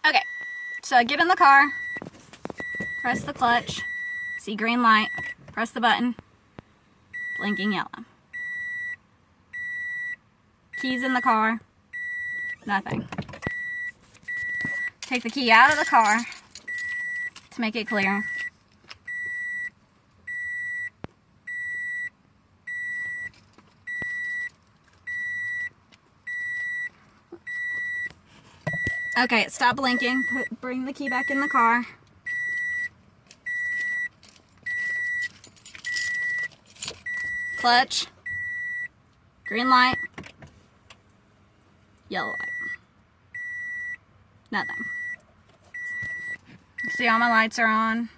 Okay, so get in the car, press the clutch, see green light, press the button, blinking yellow. Keys in the car, nothing. Take the key out of the car to make it clear. Okay, stop blinking. Bring the key back in the car. Clutch. Green light. Yellow light. Nothing. See, all my lights are on.